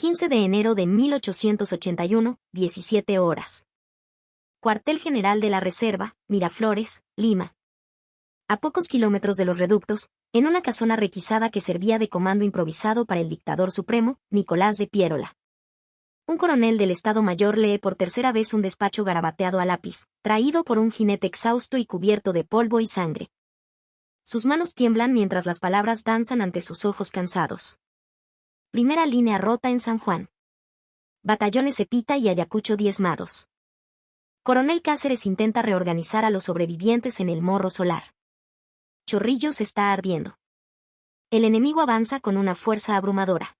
15 de enero de 1881, 17 horas. Cuartel General de la Reserva, Miraflores, Lima. A pocos kilómetros de los reductos, en una casona requisada que servía de comando improvisado para el dictador supremo, Nicolás de Piérola. Un coronel del Estado Mayor lee por tercera vez un despacho garabateado a lápiz, traído por un jinete exhausto y cubierto de polvo y sangre. Sus manos tiemblan mientras las palabras danzan ante sus ojos cansados. Primera línea rota en San Juan. Batallones Epita y Ayacucho diezmados. Coronel Cáceres intenta reorganizar a los sobrevivientes en el Morro Solar. Chorrillos está ardiendo. El enemigo avanza con una fuerza abrumadora.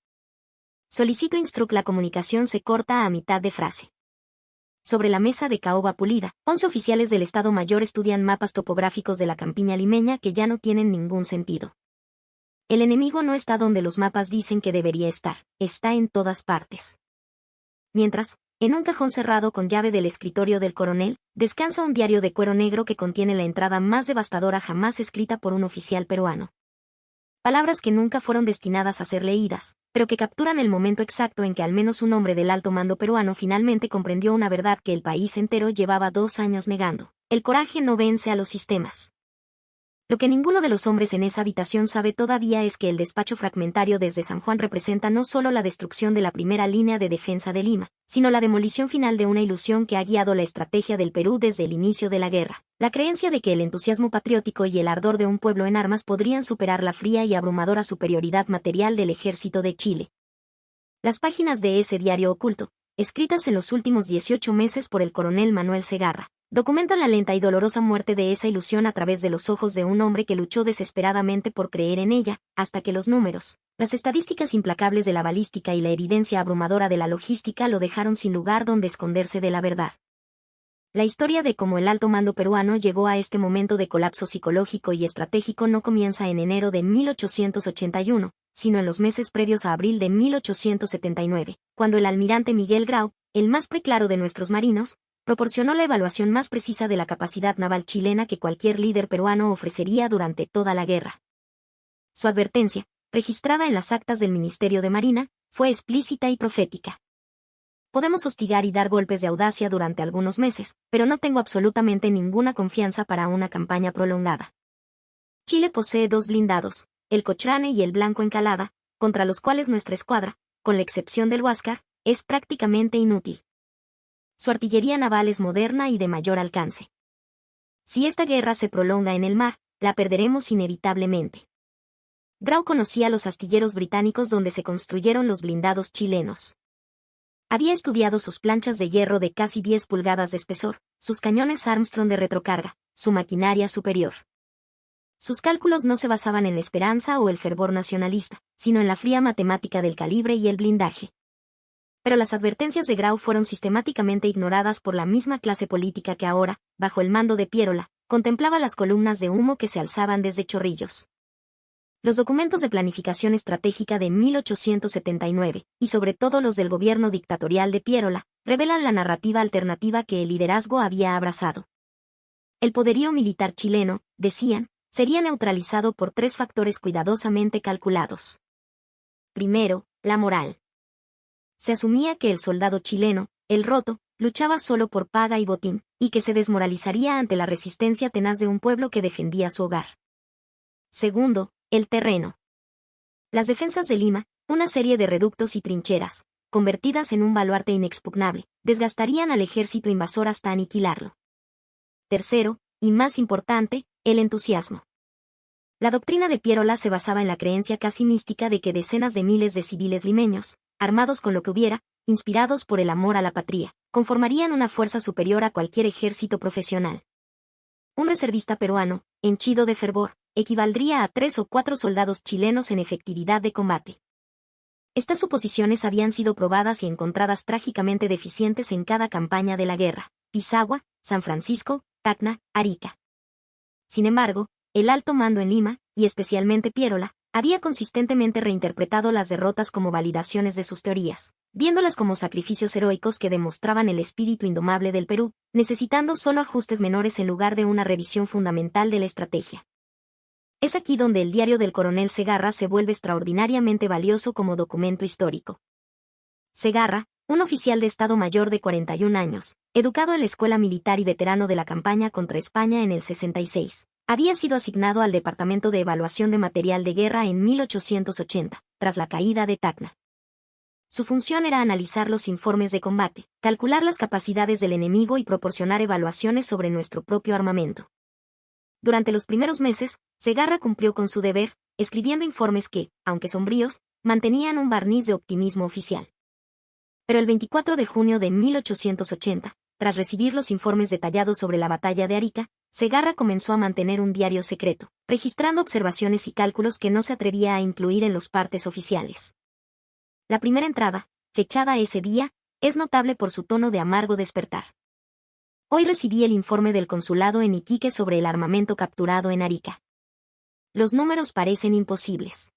Solicito instruc. La comunicación se corta a mitad de frase. Sobre la mesa de caoba pulida, 11 oficiales del Estado Mayor estudian mapas topográficos de la campiña limeña que ya no tienen ningún sentido. El enemigo no está donde los mapas dicen que debería estar, está en todas partes. Mientras, en un cajón cerrado con llave del escritorio del coronel, descansa un diario de cuero negro que contiene la entrada más devastadora jamás escrita por un oficial peruano. Palabras que nunca fueron destinadas a ser leídas, pero que capturan el momento exacto en que al menos un hombre del alto mando peruano finalmente comprendió una verdad que el país entero llevaba 2 años negando. El coraje no vence a los sistemas. Lo que ninguno de los hombres en esa habitación sabe todavía es que el despacho fragmentario desde San Juan representa no solo la destrucción de la primera línea de defensa de Lima, sino la demolición final de una ilusión que ha guiado la estrategia del Perú desde el inicio de la guerra. La creencia de que el entusiasmo patriótico y el ardor de un pueblo en armas podrían superar la fría y abrumadora superioridad material del ejército de Chile. Las páginas de ese diario oculto, escritas en los últimos 18 meses por el coronel Manuel Segarra, documentan la lenta y dolorosa muerte de esa ilusión a través de los ojos de un hombre que luchó desesperadamente por creer en ella, hasta que los números, las estadísticas implacables de la balística y la evidencia abrumadora de la logística lo dejaron sin lugar donde esconderse de la verdad. La historia de cómo el alto mando peruano llegó a este momento de colapso psicológico y estratégico no comienza en enero de 1881, sino en los meses previos a abril de 1879, cuando el almirante Miguel Grau, el más preclaro de nuestros marinos, proporcionó la evaluación más precisa de la capacidad naval chilena que cualquier líder peruano ofrecería durante toda la guerra. Su advertencia, registrada en las actas del Ministerio de Marina, fue explícita y profética. Podemos hostigar y dar golpes de audacia durante algunos meses, pero no tengo absolutamente ninguna confianza para una campaña prolongada. Chile posee 2 blindados, el Cochrane y el Blanco Encalada, contra los cuales nuestra escuadra, con la excepción del Huáscar, es prácticamente inútil. Su artillería naval es moderna y de mayor alcance. Si esta guerra se prolonga en el mar, la perderemos inevitablemente. Grau conocía los astilleros británicos donde se construyeron los blindados chilenos. Había estudiado sus planchas de hierro de casi 10 pulgadas de espesor, sus cañones Armstrong de retrocarga, su maquinaria superior. Sus cálculos no se basaban en la esperanza o el fervor nacionalista, sino en la fría matemática del calibre y el blindaje. Pero las advertencias de Grau fueron sistemáticamente ignoradas por la misma clase política que ahora, bajo el mando de Piérola, contemplaba las columnas de humo que se alzaban desde Chorrillos. Los documentos de planificación estratégica de 1879, y sobre todo los del gobierno dictatorial de Piérola, revelan la narrativa alternativa que el liderazgo había abrazado. El poderío militar chileno, decían, sería neutralizado por 3 factores cuidadosamente calculados. Primero, la moral. Se asumía que el soldado chileno, el roto, luchaba solo por paga y botín, y que se desmoralizaría ante la resistencia tenaz de un pueblo que defendía su hogar. Segundo, el terreno. Las defensas de Lima, una serie de reductos y trincheras, convertidas en un baluarte inexpugnable, desgastarían al ejército invasor hasta aniquilarlo. Tercero, y más importante, el entusiasmo. La doctrina de Piérola se basaba en la creencia casi mística de que decenas de miles de civiles limeños, armados con lo que hubiera, inspirados por el amor a la patria, conformarían una fuerza superior a cualquier ejército profesional. Un reservista peruano, henchido de fervor, equivaldría a 3 o 4 soldados chilenos en efectividad de combate. Estas suposiciones habían sido probadas y encontradas trágicamente deficientes en cada campaña de la guerra: Pisagua, San Francisco, Tacna, Arica. Sin embargo, el alto mando en Lima, y especialmente Piérola, había consistentemente reinterpretado las derrotas como validaciones de sus teorías, viéndolas como sacrificios heroicos que demostraban el espíritu indomable del Perú, necesitando solo ajustes menores en lugar de una revisión fundamental de la estrategia. Es aquí donde el diario del coronel Segarra se vuelve extraordinariamente valioso como documento histórico. Segarra, un oficial de Estado Mayor de 41 años, educado en la escuela militar y veterano de la campaña contra España en el 66, había sido asignado al Departamento de Evaluación de Material de Guerra en 1880, tras la caída de Tacna. Su función era analizar los informes de combate, calcular las capacidades del enemigo y proporcionar evaluaciones sobre nuestro propio armamento. Durante los primeros meses, Segarra cumplió con su deber, escribiendo informes que, aunque sombríos, mantenían un barniz de optimismo oficial. Pero el 24 de junio de 1880, tras recibir los informes detallados sobre la batalla de Arica, Segarra comenzó a mantener un diario secreto, registrando observaciones y cálculos que no se atrevía a incluir en los partes oficiales. La primera entrada, fechada ese día, es notable por su tono de amargo despertar. Hoy recibí el informe del consulado en Iquique sobre el armamento capturado en Arica. Los números parecen imposibles.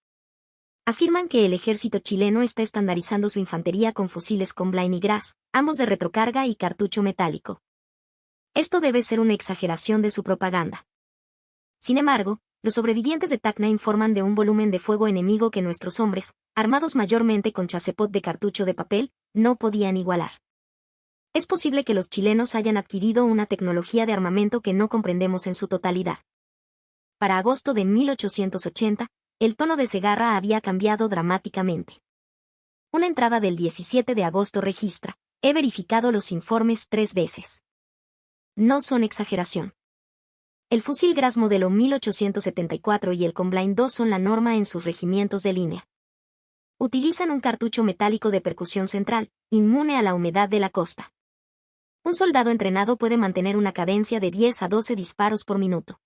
Afirman que el ejército chileno está estandarizando su infantería con fusiles Comblain y Gras, ambos de retrocarga y cartucho metálico. Esto debe ser una exageración de su propaganda. Sin embargo, los sobrevivientes de Tacna informan de un volumen de fuego enemigo que nuestros hombres, armados mayormente con chasepot de cartucho de papel, no podían igualar. Es posible que los chilenos hayan adquirido una tecnología de armamento que no comprendemos en su totalidad. Para agosto de 1880, el tono de Segarra había cambiado dramáticamente. Una entrada del 17 de agosto registra: he verificado los informes 3 veces. No son exageración. El fusil Gras modelo 1874 y el Comblain II son la norma en sus regimientos de línea. Utilizan un cartucho metálico de percusión central, inmune a la humedad de la costa. Un soldado entrenado puede mantener una cadencia de 10 a 12 disparos por minuto.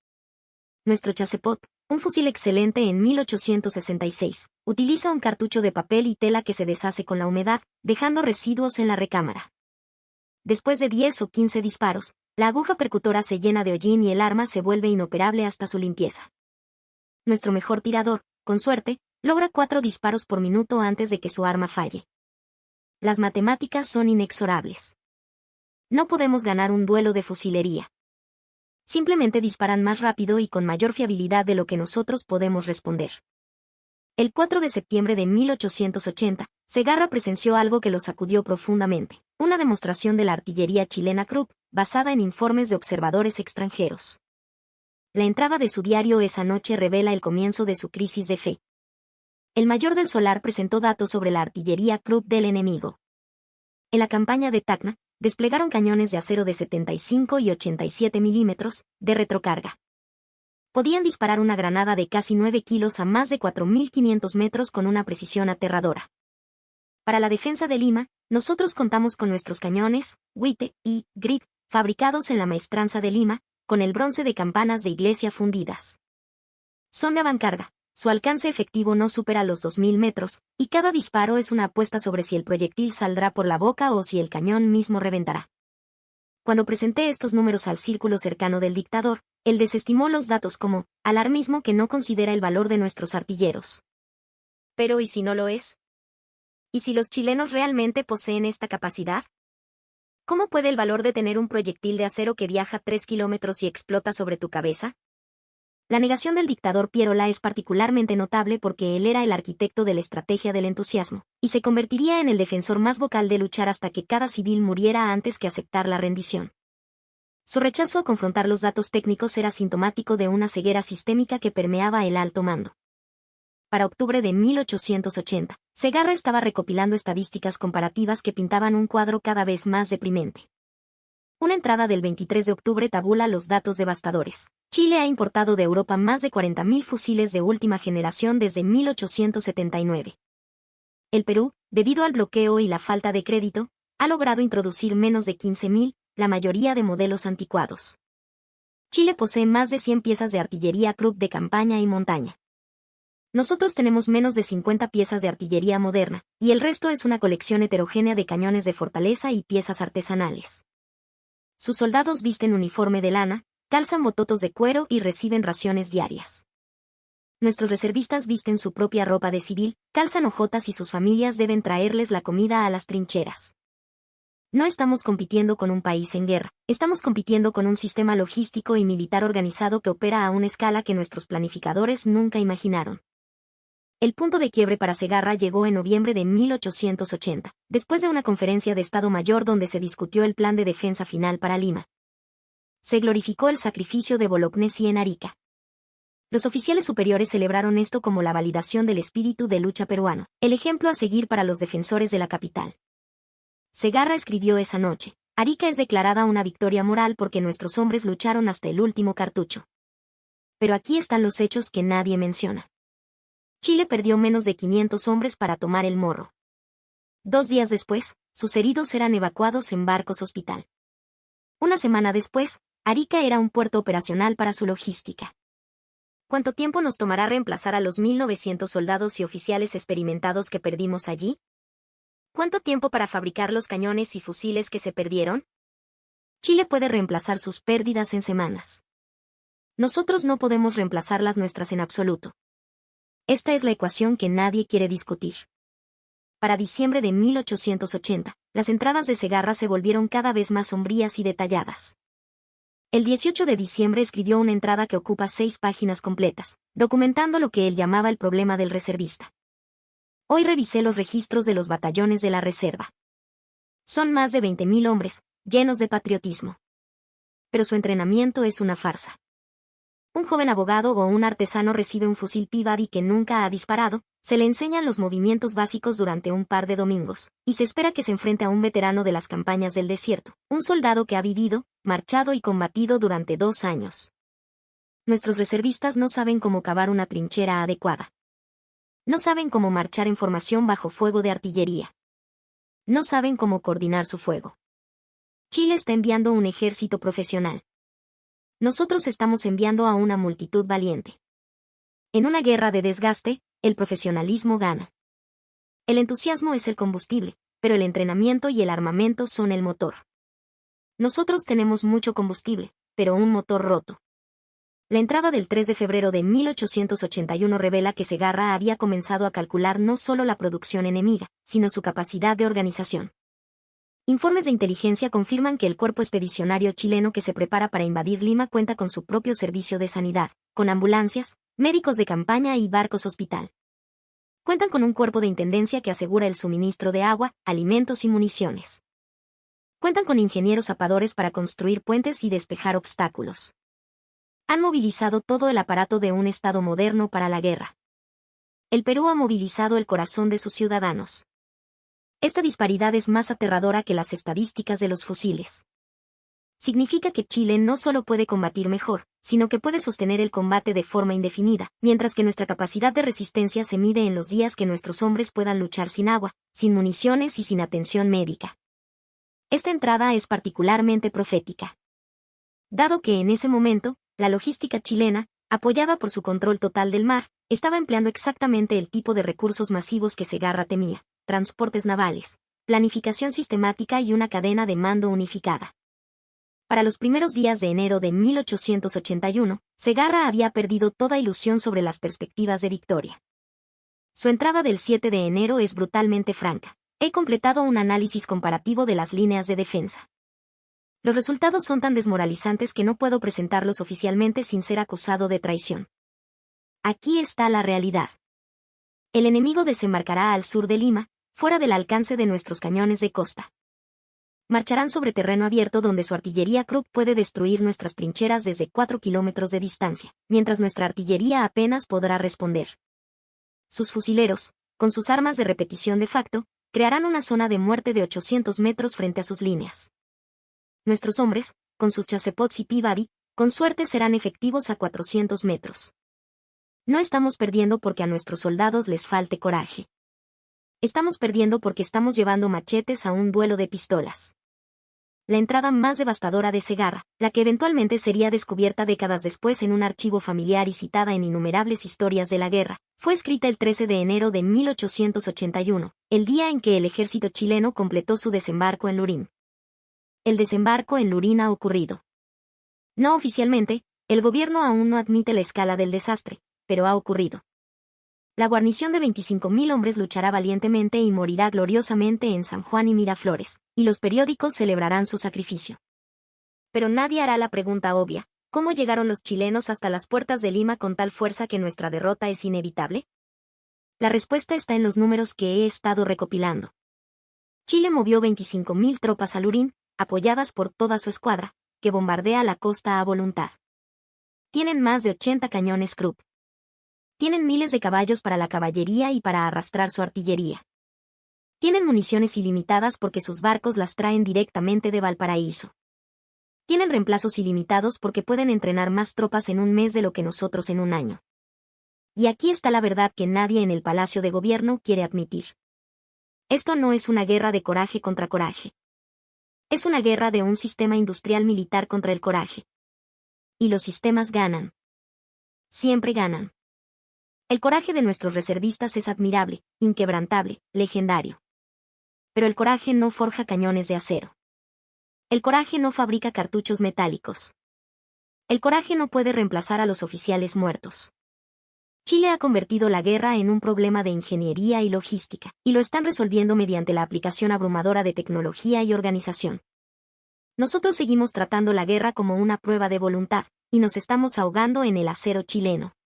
Nuestro Chasepot, un fusil excelente en 1866, utiliza un cartucho de papel y tela que se deshace con la humedad, dejando residuos en la recámara. Después de 10 o 15 disparos, la aguja percutora se llena de hollín y el arma se vuelve inoperable hasta su limpieza. Nuestro mejor tirador, con suerte, logra 4 disparos por minuto antes de que su arma falle. Las matemáticas son inexorables. No podemos ganar un duelo de fusilería. Simplemente disparan más rápido y con mayor fiabilidad de lo que nosotros podemos responder. El 4 de septiembre de 1880, Segarra presenció algo que lo sacudió profundamente: una demostración de la artillería chilena Krupp, basada en informes de observadores extranjeros. La entrada de su diario esa noche revela el comienzo de su crisis de fe. El mayor del Solar presentó datos sobre la artillería Krupp del enemigo. En la campaña de Tacna, desplegaron cañones de acero de 75 y 87 milímetros, de retrocarga. Podían disparar una granada de casi 9 kilos a más de 4.500 metros con una precisión aterradora. Para la defensa de Lima, nosotros contamos con nuestros cañones, Huite y Grip, fabricados en la Maestranza de Lima, con el bronce de campanas de iglesia fundidas. Son de avancarga, su alcance efectivo no supera los 2.000 metros, y cada disparo es una apuesta sobre si el proyectil saldrá por la boca o si el cañón mismo reventará. Cuando presenté estos números al círculo cercano del dictador, él desestimó los datos como alarmismo que no considera el valor de nuestros artilleros. Pero ¿y si no lo es? ¿Y si los chilenos realmente poseen esta capacidad? ¿Cómo puede el valor de tener un proyectil de acero que viaja 3 kilómetros y explota sobre tu cabeza? La negación del dictador Pierola es particularmente notable porque él era el arquitecto de la estrategia del entusiasmo, y se convertiría en el defensor más vocal de luchar hasta que cada civil muriera antes que aceptar la rendición. Su rechazo a confrontar los datos técnicos era sintomático de una ceguera sistémica que permeaba el alto mando. Para octubre de 1880, Segarra estaba recopilando estadísticas comparativas que pintaban un cuadro cada vez más deprimente. Una entrada del 23 de octubre tabula los datos devastadores. Chile ha importado de Europa más de 40.000 fusiles de última generación desde 1879. El Perú, debido al bloqueo y la falta de crédito, ha logrado introducir menos de 15.000, la mayoría de modelos anticuados. Chile posee más de 100 piezas de artillería Krupp de campaña y montaña. Nosotros tenemos menos de 50 piezas de artillería moderna, y el resto es una colección heterogénea de cañones de fortaleza y piezas artesanales. Sus soldados visten uniforme de lana, calzan bototos de cuero y reciben raciones diarias. Nuestros reservistas visten su propia ropa de civil, calzan hojotas y sus familias deben traerles la comida a las trincheras. No estamos compitiendo con un país en guerra, estamos compitiendo con un sistema logístico y militar organizado que opera a una escala que nuestros planificadores nunca imaginaron. El punto de quiebre para Segarra llegó en noviembre de 1880, después de una conferencia de Estado Mayor donde se discutió el plan de defensa final para Lima. Se glorificó el sacrificio de Bolognesi en Arica. Los oficiales superiores celebraron esto como la validación del espíritu de lucha peruano, el ejemplo a seguir para los defensores de la capital. Segarra escribió esa noche: Arica es declarada una victoria moral porque nuestros hombres lucharon hasta el último cartucho. Pero aquí están los hechos que nadie menciona. Chile perdió menos de 500 hombres para tomar el Morro. 2 días después, sus heridos eran evacuados en barcos hospital. Una semana después, Arica era un puerto operacional para su logística. ¿Cuánto tiempo nos tomará reemplazar a los 1.900 soldados y oficiales experimentados que perdimos allí? ¿Cuánto tiempo para fabricar los cañones y fusiles que se perdieron? Chile puede reemplazar sus pérdidas en semanas. Nosotros no podemos reemplazar las nuestras en absoluto. Esta es la ecuación que nadie quiere discutir. Para diciembre de 1880, las entradas de Segarra se volvieron cada vez más sombrías y detalladas. El 18 de diciembre escribió una entrada que ocupa 6 páginas completas, documentando lo que él llamaba el problema del reservista. Hoy revisé los registros de los batallones de la reserva. Son más de 20.000 hombres, llenos de patriotismo. Pero su entrenamiento es una farsa. Un joven abogado o un artesano recibe un fusil Peabody que nunca ha disparado, se le enseñan los movimientos básicos durante un par de domingos, y se espera que se enfrente a un veterano de las campañas del desierto, un soldado que ha vivido, marchado y combatido durante 2 años. Nuestros reservistas no saben cómo cavar una trinchera adecuada. No saben cómo marchar en formación bajo fuego de artillería. No saben cómo coordinar su fuego. Chile está enviando un ejército profesional. Nosotros estamos enviando a una multitud valiente. En una guerra de desgaste, el profesionalismo gana. El entusiasmo es el combustible, pero el entrenamiento y el armamento son el motor. Nosotros tenemos mucho combustible, pero un motor roto. La entrada del 3 de febrero de 1881 revela que Segarra había comenzado a calcular no solo la producción enemiga, sino su capacidad de organización. Informes de inteligencia confirman que el cuerpo expedicionario chileno que se prepara para invadir Lima cuenta con su propio servicio de sanidad, con ambulancias, médicos de campaña y barcos hospital. Cuentan con un cuerpo de intendencia que asegura el suministro de agua, alimentos y municiones. Cuentan con ingenieros zapadores para construir puentes y despejar obstáculos. Han movilizado todo el aparato de un Estado moderno para la guerra. El Perú ha movilizado el corazón de sus ciudadanos. Esta disparidad es más aterradora que las estadísticas de los fusiles. Significa que Chile no solo puede combatir mejor, sino que puede sostener el combate de forma indefinida, mientras que nuestra capacidad de resistencia se mide en los días que nuestros hombres puedan luchar sin agua, sin municiones y sin atención médica. Esta entrada es particularmente profética. Dado que en ese momento, la logística chilena, apoyada por su control total del mar, estaba empleando exactamente el tipo de recursos masivos que Segarra temía: transportes navales, planificación sistemática y una cadena de mando unificada. Para los primeros días de enero de 1881, Segarra había perdido toda ilusión sobre las perspectivas de victoria. Su entrada del 7 de enero es brutalmente franca: he completado un análisis comparativo de las líneas de defensa. Los resultados son tan desmoralizantes que no puedo presentarlos oficialmente sin ser acusado de traición. Aquí está la realidad. El enemigo desembarcará al sur de Lima, fuera del alcance de nuestros cañones de costa. Marcharán sobre terreno abierto donde su artillería Krupp puede destruir nuestras trincheras desde 4 kilómetros de distancia, mientras nuestra artillería apenas podrá responder. Sus fusileros, con sus armas de repetición de facto, crearán una zona de muerte de 800 metros frente a sus líneas. Nuestros hombres, con sus chassepôts y Peabody, con suerte serán efectivos a 400 metros. No estamos perdiendo porque a nuestros soldados les falte coraje. Estamos perdiendo porque estamos llevando machetes a un duelo de pistolas. La entrada más devastadora de Segarra, la que eventualmente sería descubierta décadas después en un archivo familiar y citada en innumerables historias de la guerra, fue escrita el 13 de enero de 1881, el día en que el ejército chileno completó su desembarco en Lurín. El desembarco en Lurín ha ocurrido. No oficialmente, el gobierno aún no admite la escala del desastre, pero ha ocurrido. La guarnición de 25.000 hombres luchará valientemente y morirá gloriosamente en San Juan y Miraflores, y los periódicos celebrarán su sacrificio. Pero nadie hará la pregunta obvia: ¿cómo llegaron los chilenos hasta las puertas de Lima con tal fuerza que nuestra derrota es inevitable? La respuesta está en los números que he estado recopilando. Chile movió 25.000 tropas al Lurín, apoyadas por toda su escuadra, que bombardea la costa a voluntad. Tienen más de 80 cañones Krupp. Tienen miles de caballos para la caballería y para arrastrar su artillería. Tienen municiones ilimitadas porque sus barcos las traen directamente de Valparaíso. Tienen reemplazos ilimitados porque pueden entrenar más tropas en un mes de lo que nosotros en un año. Y aquí está la verdad que nadie en el Palacio de Gobierno quiere admitir. Esto no es una guerra de coraje contra coraje. Es una guerra de un sistema industrial militar contra el coraje. Y los sistemas ganan. Siempre ganan. El coraje de nuestros reservistas es admirable, inquebrantable, legendario. Pero el coraje no forja cañones de acero. El coraje no fabrica cartuchos metálicos. El coraje no puede reemplazar a los oficiales muertos. Chile ha convertido la guerra en un problema de ingeniería y logística, y lo están resolviendo mediante la aplicación abrumadora de tecnología y organización. Nosotros seguimos tratando la guerra como una prueba de voluntad, y nos estamos ahogando en el acero chileno.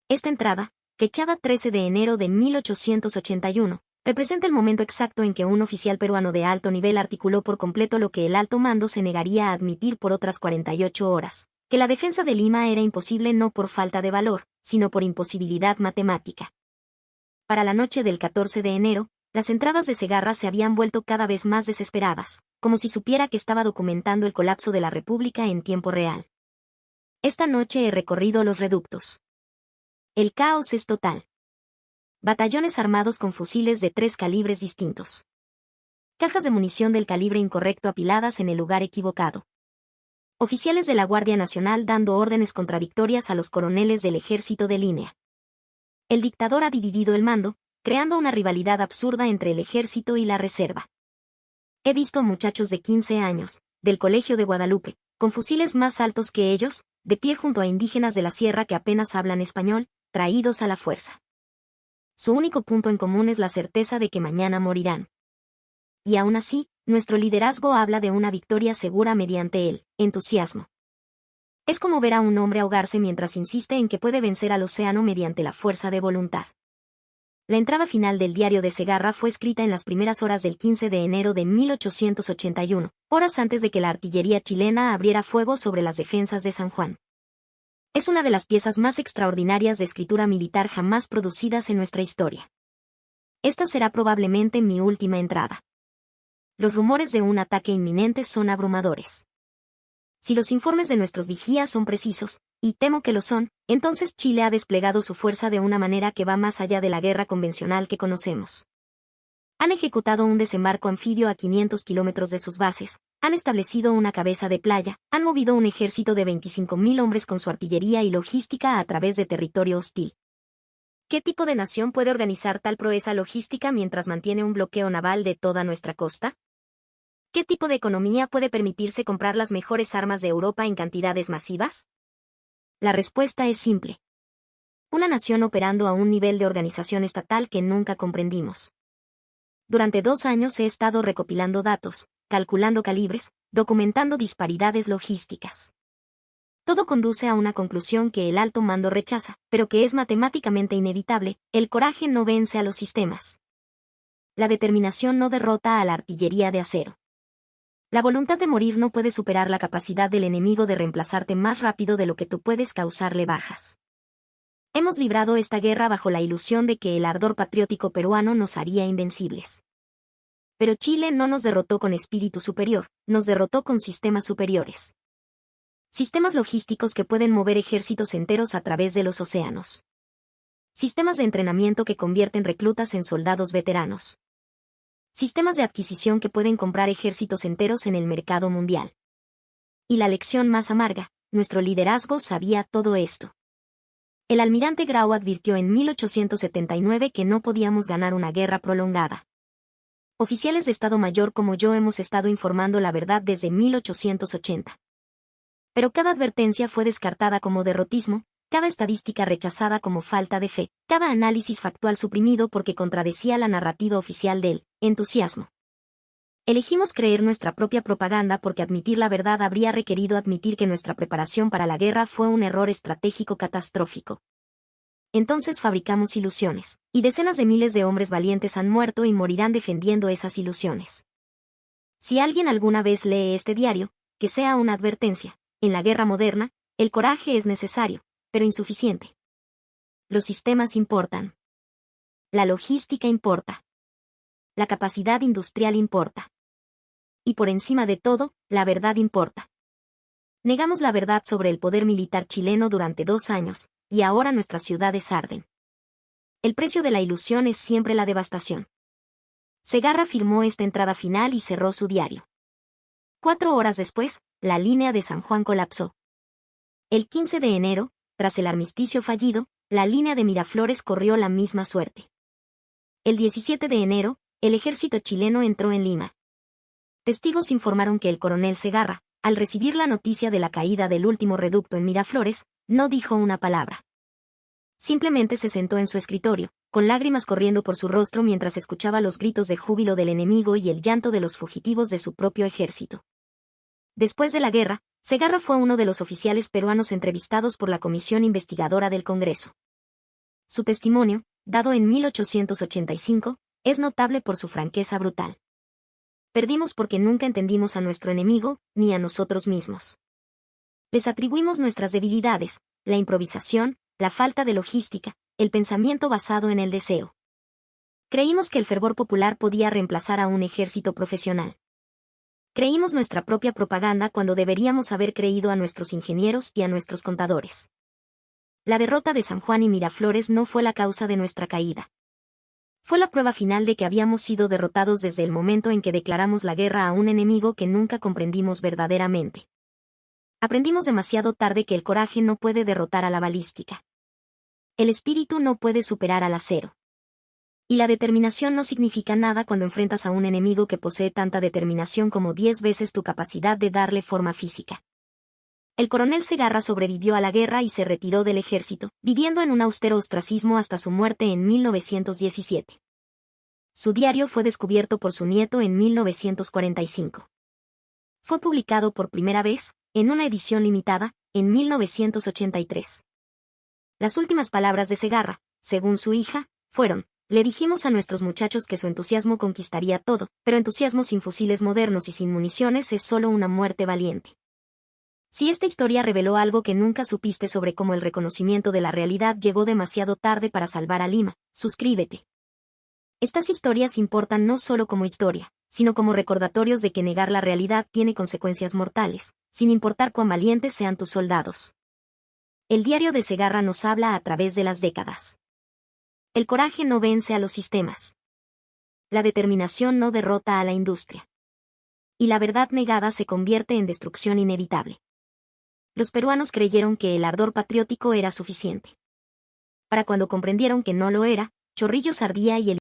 Esta entrada, fechada 13 de enero de 1881, representa el momento exacto en que un oficial peruano de alto nivel articuló por completo lo que el alto mando se negaría a admitir por otras 48 horas, que la defensa de Lima era imposible no por falta de valor, sino por imposibilidad matemática. Para la noche del 14 de enero, las entradas de Segarra se habían vuelto cada vez más desesperadas, como si supiera que estaba documentando el colapso de la República en tiempo real. Esta noche he recorrido los reductos. El caos es total. Batallones armados con fusiles de 3 calibres distintos. Cajas de munición del calibre incorrecto apiladas en el lugar equivocado. Oficiales de la Guardia Nacional dando órdenes contradictorias a los coroneles del ejército de línea. El dictador ha dividido el mando, creando una rivalidad absurda entre el ejército y la reserva. He visto muchachos de 15 años, del Colegio de Guadalupe, con fusiles más altos que ellos, de pie junto a indígenas de la sierra que apenas hablan español, traídos a la fuerza. Su único punto en común es la certeza de que mañana morirán. Y aún así, nuestro liderazgo habla de una victoria segura mediante el entusiasmo. Es como ver a un hombre ahogarse mientras insiste en que puede vencer al océano mediante la fuerza de voluntad. La entrada final del diario de Segarra fue escrita en las primeras horas del 15 de enero de 1881, horas antes de que la artillería chilena abriera fuego sobre las defensas de San Juan. Es una de las piezas más extraordinarias de escritura militar jamás producidas en nuestra historia. Esta será probablemente mi última entrada. Los rumores de un ataque inminente son abrumadores. Si los informes de nuestros vigías son precisos, y temo que lo son, entonces Chile ha desplegado su fuerza de una manera que va más allá de la guerra convencional que conocemos. Han ejecutado un desembarco anfibio a 500 kilómetros de sus bases, han establecido una cabeza de playa, han movido un ejército de 25.000 hombres con su artillería y logística a través de territorio hostil. ¿Qué tipo de nación puede organizar tal proeza logística mientras mantiene un bloqueo naval de toda nuestra costa? ¿Qué tipo de economía puede permitirse comprar las mejores armas de Europa en cantidades masivas? La respuesta es simple. Una nación operando a un nivel de organización estatal que nunca comprendimos. Durante 2 años he estado recopilando datos, calculando calibres, documentando disparidades logísticas. Todo conduce a una conclusión que el alto mando rechaza, pero que es matemáticamente inevitable: el coraje no vence a los sistemas. La determinación no derrota a la artillería de acero. La voluntad de morir no puede superar la capacidad del enemigo de reemplazarte más rápido de lo que tú puedes causarle bajas. Hemos librado esta guerra bajo la ilusión de que el ardor patriótico peruano nos haría invencibles. Pero Chile no nos derrotó con espíritu superior, nos derrotó con sistemas superiores. Sistemas logísticos que pueden mover ejércitos enteros a través de los océanos. Sistemas de entrenamiento que convierten reclutas en soldados veteranos. Sistemas de adquisición que pueden comprar ejércitos enteros en el mercado mundial. Y la lección más amarga: nuestro liderazgo sabía todo esto. El almirante Grau advirtió en 1879 que no podíamos ganar una guerra prolongada. Oficiales de Estado Mayor como yo hemos estado informando la verdad desde 1880. Pero cada advertencia fue descartada como derrotismo, cada estadística rechazada como falta de fe, cada análisis factual suprimido porque contradecía la narrativa oficial del entusiasmo. Elegimos creer nuestra propia propaganda porque admitir la verdad habría requerido admitir que nuestra preparación para la guerra fue un error estratégico catastrófico. Entonces fabricamos ilusiones, y decenas de miles de hombres valientes han muerto y morirán defendiendo esas ilusiones. Si alguien alguna vez lee este diario, que sea una advertencia: en la guerra moderna, el coraje es necesario, pero insuficiente. Los sistemas importan. La logística importa. La capacidad industrial importa. Y por encima de todo, la verdad importa. Negamos la verdad sobre el poder militar chileno durante 2 años, y ahora nuestras ciudades arden. El precio de la ilusión es siempre la devastación. Segarra firmó esta entrada final y cerró su diario. 4 horas después, la línea de San Juan colapsó. El 15 de enero, tras el armisticio fallido, la línea de Miraflores corrió la misma suerte. El 17 de enero, el ejército chileno entró en Lima. Testigos informaron que el coronel Segarra, al recibir la noticia de la caída del último reducto en Miraflores, no dijo una palabra. Simplemente se sentó en su escritorio, con lágrimas corriendo por su rostro mientras escuchaba los gritos de júbilo del enemigo y el llanto de los fugitivos de su propio ejército. Después de la guerra, Segarra fue uno de los oficiales peruanos entrevistados por la Comisión Investigadora del Congreso. Su testimonio, dado en 1885, es notable por su franqueza brutal. Perdimos porque nunca entendimos a nuestro enemigo, ni a nosotros mismos. Les atribuimos nuestras debilidades, la improvisación, la falta de logística, el pensamiento basado en el deseo. Creímos que el fervor popular podía reemplazar a un ejército profesional. Creímos nuestra propia propaganda cuando deberíamos haber creído a nuestros ingenieros y a nuestros contadores. La derrota de San Juan y Miraflores no fue la causa de nuestra caída. Fue la prueba final de que habíamos sido derrotados desde el momento en que declaramos la guerra a un enemigo que nunca comprendimos verdaderamente. Aprendimos demasiado tarde que el coraje no puede derrotar a la balística. El espíritu no puede superar al acero. Y la determinación no significa nada cuando enfrentas a un enemigo que posee tanta determinación como 10 veces tu capacidad de darle forma física. El coronel Segarra sobrevivió a la guerra y se retiró del ejército, viviendo en un austero ostracismo hasta su muerte en 1917. Su diario fue descubierto por su nieto en 1945. Fue publicado por primera vez, en una edición limitada, en 1983. Las últimas palabras de Segarra, según su hija, fueron: le dijimos a nuestros muchachos que su entusiasmo conquistaría todo, pero entusiasmo sin fusiles modernos y sin municiones es solo una muerte valiente. Si esta historia reveló algo que nunca supiste sobre cómo el reconocimiento de la realidad llegó demasiado tarde para salvar a Lima, suscríbete. Estas historias importan no solo como historia, sino como recordatorios de que negar la realidad tiene consecuencias mortales, sin importar cuán valientes sean tus soldados. El diario de Segarra nos habla a través de las décadas. El coraje no vence a los sistemas. La determinación no derrota a la industria. Y la verdad negada se convierte en destrucción inevitable. Los peruanos creyeron que el ardor patriótico era suficiente. Para cuando comprendieron que no lo era, Chorrillos ardía y el